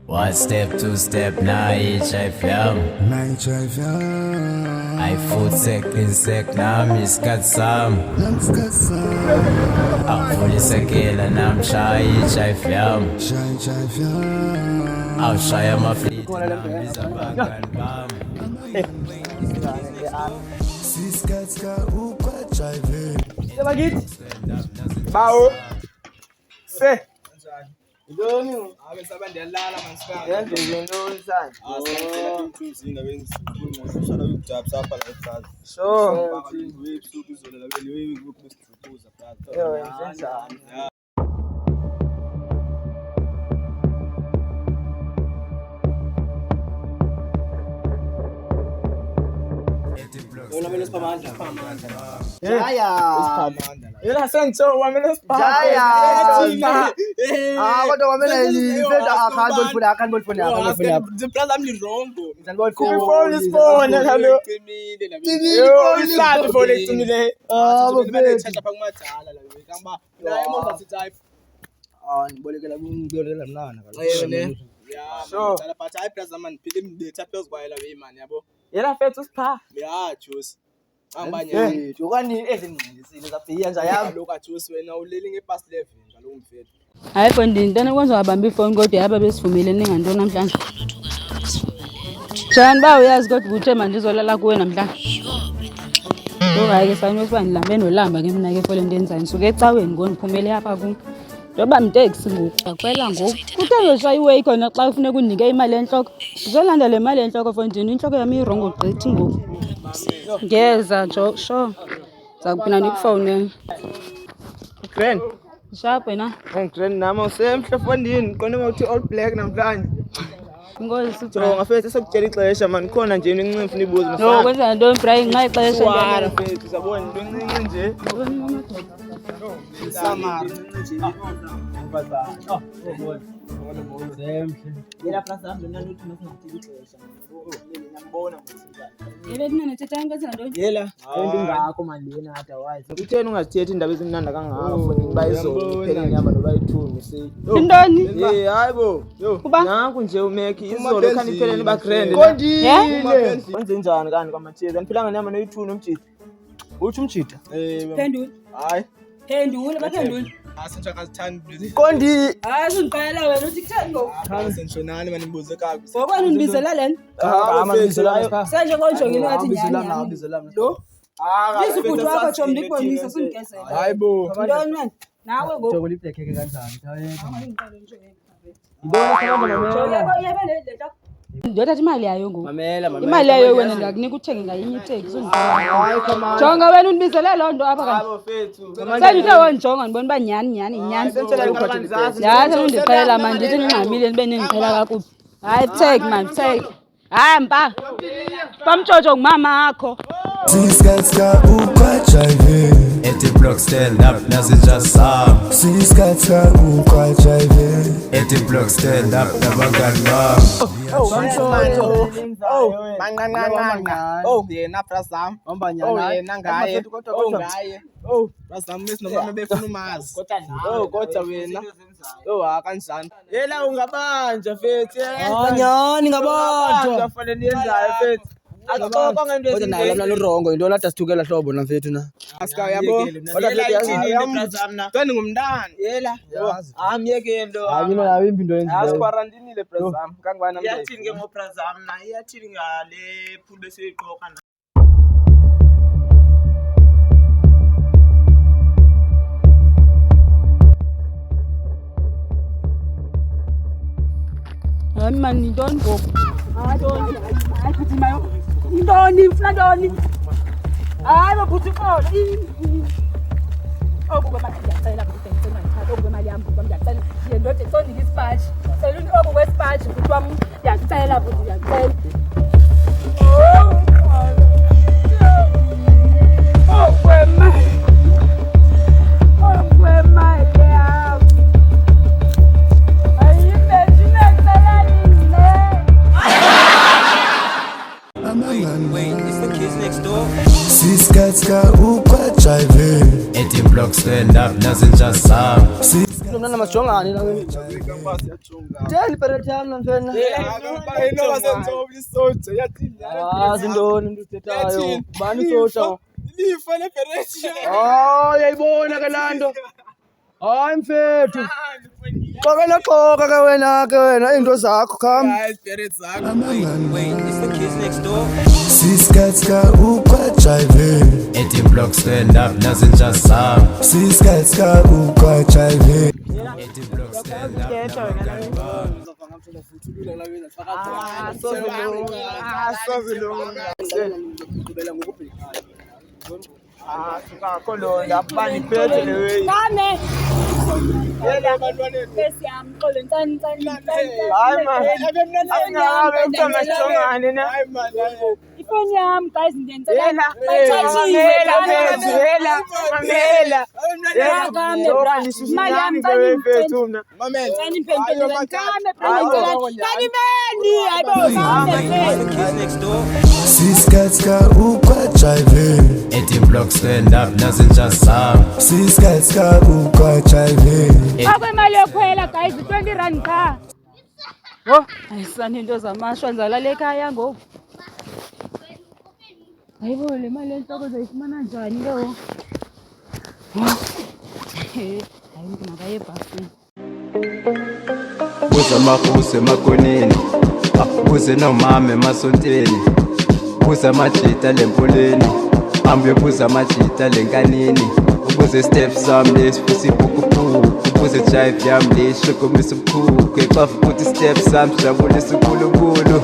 One step, two step, na i-drive yami. Ayi-food second sec, nami isikhathi sami. Awuvula isekela nami shaya i-drive yami. Awushaya amafliti nami biza abangani bami. Bawo. Se. Ndoni ake sabandiyalala mansika Yendele ntoni sanje? asicela imthuzi indaba engisikhuluma ukujabsa apha la ekhaya Sure. webusuku izola labeni wekusithukuza brother Yo, yenzenjani? wena mele siphamandla Jaya. yena senso wamele Jaya. siphamandla Kodwa kwamele ngifenda akhani bolifoni yakho. brother amli rongo Ifoni kalo Yo, islaphi phone ecimile bafethu. thetha pha kumadala la kamba la emoza sithi Ngibolekela kungibolekela mnana ne ya Sure. manje but hayi brother man phile imdetha phezulu kwayela we man yabo Yena fethu sipha. ya juice angibanye Ukani ezingcindisile zaphiya nje yami. lokho juice wena uleli ngepass level ngalo mfethu Hayi Fondini, intwana kwenza wabamba ifoni kodwa yaba besivumelene ngantoni namhlanje. Jani ba uyazi kodwa ukuthi manje izolala kuwe namhlanje. Hayi ke sanye siba ngilambe nolamba ke mina ke fole into enzani. Suke ecaweni ngiphumele yapha ku. Ndoba mteksi ngoku akwela ngoku. Kuthe ngisho iway khona xa ufuna kunike imali enhloko. Ngizolanda le mali enhloko Fondini, inhloko yami irongo gqithi ngoku. Ngeza njo sure. Zakuphinda ndikufowunele. Grand. Sharp wena. Grand nama usemhle Fondini, qone mawuthi all black namhlanje. Ngozi sithi So ngafethu sekutshela ixesha man khona nje into encinci ufuna ibuze no kwenza ntoni Brian nxa ixesha Wara nje. fethu sabona into encinci nje. Samara. Yena plasa mna nothi nokuthi ixesha. Ngiyambona ngokuthi. Yebe mina nethetha kwenza ntoni? Yela, into ngakho manje yena otherwise. Kutheni ungazithethi indaba ezimnandi kangaka Fondini bayizolo phela inyama noba ithuni see. Intoni? Hayibo. Kuba? Nanku nje umeki izolo khani iphelele ba grand. Yeah? Wenze njani kanti kwamathiyeza? Niphilanga nyama noyithuni umjita. Uthi umjita? Phendula. Hayi. Phendula baphendula. asentsha akazithandi lezi Qondi. Hayi ungiqala wena uthi kutheni ngoku? sentshonani manje nibuze kabi Ngokwani undibizela lena? Sanje konjongile ngathi nyani. Lo? Bizi ukuthi wakho Jom ndikubonisa singigezela. hayibo Ntoni wena? Nawe ngoku. Jokoli ibhlekeke kanjani? Yebe le nto. Ndiyothatha imali yayo ngoku. Mamela mamela. Imali yayo wena ndiyakunika uthenge ngayo inye iteksi ungibona. Jonga wena undibizele loo nto apha kanti. Hayibo fethu. Sendithe wonjonga ndibona uba nyani. Yazi undixhela manje ndithi ningxamile nibe nindixhela kakubi. Hayi take man take. Hayi mpa. Pamtshotsho ngumama akho. Siskatka ukwajive At the block stand up, nazi just some. Siskatka ukwajive At the block stand up, nabangani bami. yena brother Hamba nyana. yena ngaye ngaye brother mesinoma befuna umazi kodwa wena kanjani yela ungabanja fethu Nyani ngabantu. fanele niyenzayo fethu axoxa ngento Kodwa naye lana lurongo into lada sithukela hlobo na mfethu na. asika yabo Kodwa fethu yazi tweni ngumntana yela amyekeni lo hayi mina yawo impinto yenzileyo. asiquarantinile brother kangubana iyathini ke ngobrazam na iyathini ngale phulu besiyiqoqa na Hayi man intoni ngoku? Hayi futhi mayo. Intoni ufuna ntoni? Hayi baphuthi phone. Oku kwemali ngiyacela ukuthi ngicela ngithathe oku kwemali yami ngoba ngiyacela. Ngiye ndothi sondika isipaji. Seluni oku kwesipaji futhi wami ngiyacela futhi ngiyacela. Oh kwemali. Oh kwemali yami. Siskatka ukwajive At the block stand up, nazi just some. mna namajongane la wena. Tell parent yami mfana. Zindoni ndithethayo. Bani soja? Lifa leBeretia. Uyayibona ke lanto. Hayi mfethu. Qoka ke wena into zakho kham. Siskatka ukwa driving. 18 blocks stand up, nothing just sound. Siskatka ukwa driving. 18 blocks stand up, never can bound. Kolonda baniphethe le way. Kame. Bese yami xolo ntani. Hayi man. Asingabe utamajongane na. Ifoni yami guys ngiyenzela. Siskatka ukwa driving. 18 blocks stand up, nothing just sound. Siskatka ukwa driving. Akwemali yokhwela guys 20 rand car. Ayisani into zamashwa ndizalala ekhaya ngoku. Hayibo le mali enhloko zoyifumana njani ke wo? Hayi mntu makaye ebhasini. Buza makhuse emakoneni, buze nomama emasonteni, buza amajita lempoleni, ambe buza amajita lenkanini, ubuze step sami lesifusi iphukuphuku, ubuze jive yami leshokomisa ubukhukhu, ebafu ukuthi step sami sijabulisa uNkulunkulu.